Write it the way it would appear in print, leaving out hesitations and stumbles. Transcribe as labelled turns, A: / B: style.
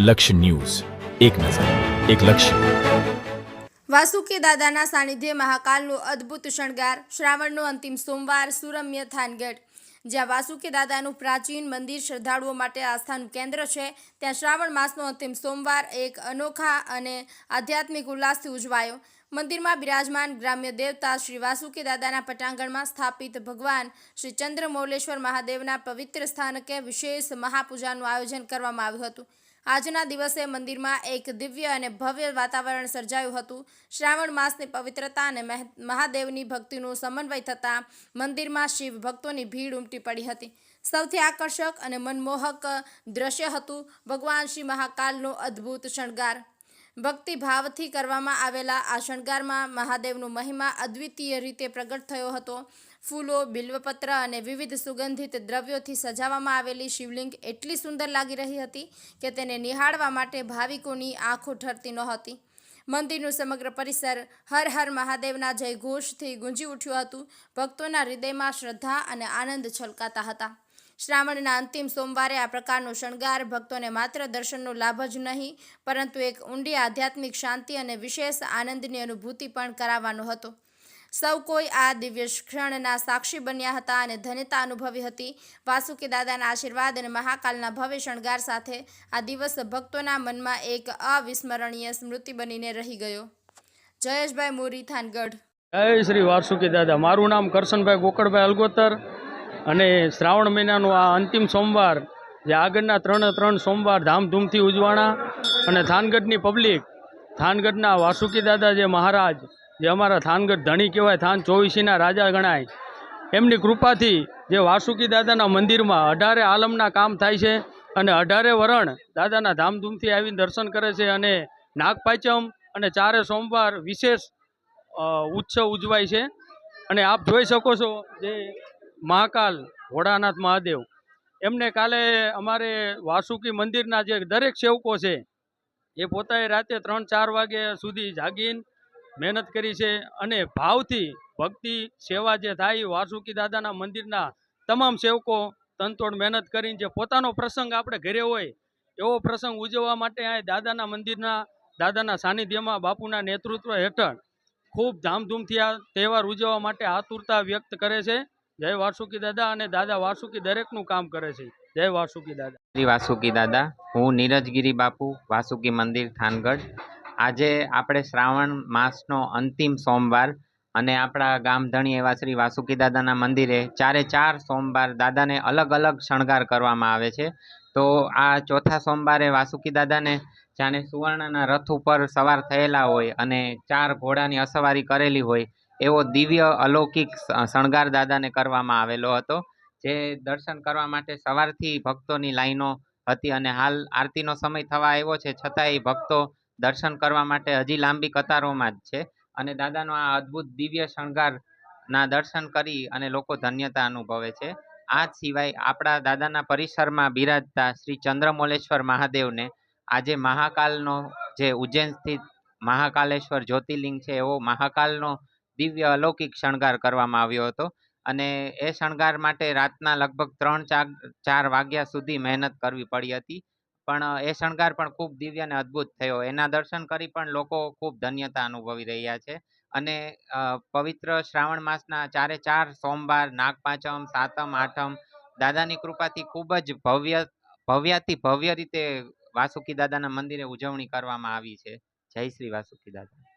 A: લક્ષ્ય ન્યૂઝ, એક નજર, એક લક્ષ્ય.
B: વાસુકી દાદાના સાનિધ્ય મહાકાલનો અદ્ભુત શણગાર. શ્રાવણનો અંતિમ સોમવાર. સુરમ્ય થાનગઢ. જ્યાં વાસુકી દાદાનું પ્રાચીન મંદિર શ્રદ્ધાળુઓ માટે આસ્થાનું કેન્દ્ર છે, ત્યાં શ્રાવણ માસનો અંતિમ સોમવાર એક અનોખા અને આધ્યાત્મિક ઉલ્લાસથી ઉજવાયો. મંદિરમાં બિરાજમાન ગ્રામ્ય દેવતા શ્રી વાસુકી દાદાના પટાંગણમાં સ્થાપિત ભગવાન શ્રી ચંદ્રમૌલેશ્વર મહાદેવના પવિત્ર સ્થાનકે વિશેષ મહાપૂજાનું આયોજન કરવામાં આવ્યું હતું. આજના દિવસે મંદિરમાં એક દિવ્ય અને ભવ્ય વાતાવરણ સર્જાયું હતું. શ્રાવણ માસની પવિત્રતા અને મહાદેવની ભક્તિનું સમન્વય થતાં મંદિરમાં શિવ ભક્તોની ભીડ ઉમટી પડી હતી. સૌથી આકર્ષક અને મનમોહક દ્રશ્ય હતું ભગવાન શ્રી મહાકાલનો અદ્ભુત શણગાર. ભક્તિભાવથી કરવામાં આવેલા આ શણગારમાં મહાદેવનો મહિમા અદ્વિતીય રીતે પ્રગટ થયો હતો. ફૂલો, બિલ્વપત્ર અને વિવિધ સુગંધિત દ્રવ્યોથી સજાવવામાં આવેલી શિવલિંગ એટલી સુંદર લાગી રહી હતી કે તેને નિહાળવા માટે ભાવિકોની આંખો ઠરતી નહોતી. મંદિરનું સમગ્ર પરિસર હર હર મહાદેવના જય ઘોષથી ગુંજી ઉઠ્યું હતું. ભક્તોના હૃદયમાં શ્રદ્ધા અને આનંદ છલકાતા હતા. શ્રાવણના અંતિમ સોમવારે આ પ્રકારનો શણગાર ભક્તોને માત્ર દર્શનનો લાભ જ નહીં, પરંતુ એક ઊંડી આધ્યાત્મિક શાંતિ અને વિશેષ આનંદની અનુભૂતિ પણ કરાવવાનો હતો. સૌ કોઈ આ દિવ્ય ક્ષણના સાક્ષી બન્યા હતા અને ધન્યતા અનુભવી હતી. વાસુકી દાદાના આશીર્વાદ અને મહાકાલના ભવ્ય શણગાર સાથે આ દિવસ ભક્તોના મનમાં એક અવિસ્મરણીય સ્મૃતિ બનીને રહી ગયો. જયેશભાઈ મોરી, થાનગઢ.
C: જય શ્રી વાસુકી દાદા. મારું નામ કરશનભાઈ ગોકળભાઈ અલગોતર અને શ્રાવણ મહિનાનો આ અંતિમ સોમવાર, જે આગળના ત્રણ સોમવાર ધામધૂમથી ઉજવાણા અને થાનગઢની પબ્લિક, થાનગઢના વાસુકી દાદા જે મહારાજ, જે અમારા થાનગઢ ધણી કહેવાય, થાન 24ના રાજા ગણાય, એમની કૃપાથી જે વાસુકી દાદાના મંદિરમાં 18 આલમના કામ થાય છે અને 18 વરણ દાદાના ધામધૂમથી આવીને દર્શન કરે છે અને નાગપાંચમ અને 4 સોમવાર વિશેષ ઉત્સવ ઉજવાય છે. અને આપ જોઈ શકો છો જે મહાકાલ ભોળાનાથ મહાદેવ, એમને કાલે અમારે વાસુકી મંદિરના જે દરેક સેવકો છે એ પોતાએ રાતે 3-4 વાગ્યા સુધી જાગીને મહેનત કરી છે અને ભાવથી ભક્તિ સેવા જે થાય વાસુકી દાદાના મંદિરના તમામ સેવકો તનતોડ મહેનત કરીને જે પોતાનો પ્રસંગ આપણે ઘરે હોય એવો પ્રસંગ ઉજવવા માટે આ દાદાના મંદિરના દાદાના સાનિધ્યમાં બાપુના નેતૃત્વ હેઠળ ખૂબ ધામધૂમથી આ તહેવાર ઉજવવા માટે આતુરતા વ્યક્ત કરે છે. જય વાસુકી દાદા. અને દાદા વાસુકી દરેકનું કામ કરે છે. જય વાસુકી દાદા.
D: શ્રી વાસુકી દાદા. હું નીરજગીરી બાપુ, વાસુકી મંદિર, થાનગઢ. આજે આપણે શ્રાવણ માસનો અંતિમ સોમવાર અને આપણા ગામધણી એવા શ્રી વાસુકી દાદાના મંદિરે 4 સોમવાર દાદાને અલગ અલગ શણગાર કરવામાં આવે છે. તો આ ચોથા સોમવારે વાસુકી દાદાને જાણે સુવર્ણના રથ ઉપર સવાર થયેલા હોય અને 4 ઘોડાની અસવારી કરેલી હોય એવો દિવ્ય અલૌકિક શણગાર દાદાને કરવામાં આવેલો હતો, જે દર્શન કરવા માટે સવારથી ભક્તોની લાઈનો હતી અને હાલ આરતીનો સમય થવા આવ્યો છે, છતાંય ભક્તો દર્શન કરવા માટે હજી લાંબી કતારોમાં જ છે. અને દાદાનો આ અદ્ભુત દિવ્ય શણગારના દર્શન કરી અને લોકો ધન્યતા અનુભવે છે. આ સિવાય આપણા દાદાના પરિસરમાં બિરાજતા શ્રી ચંદ્રમૌલેશ્વર મહાદેવને આજે મહાકાલનો, જે ઉજ્જૈન સ્થિત મહાકાલેશ્વર જ્યોતિર્લિંગ છે, એવો મહાકાલનો દિવ્ય અલૌકિક શણગાર કરવામાં આવ્યો હતો. અને એ શણગાર માટે રાતના લગભગ 3-4 વાગ્યા સુધી મહેનત કરવી પડી હતી, પણ એ શણગાર પણ ખૂબ દિવ્ય અને અદ્ભુત થયો. એના દર્શન કરી પણ લોકો ખૂબ ધન્યતા અનુભવી રહ્યા છે. અને પવિત્ર શ્રાવણ માસના 4 સોમવાર, નાગપાંચમ, સાતમ, આઠમ દાદાની કૃપાથી ખૂબ જ ભવ્યાતિ ભવ્ય રીતે વાસુકી દાદાના મંદિરે ઉજવણી કરવામાં આવી છે. જય શ્રી વાસુકી દાદા.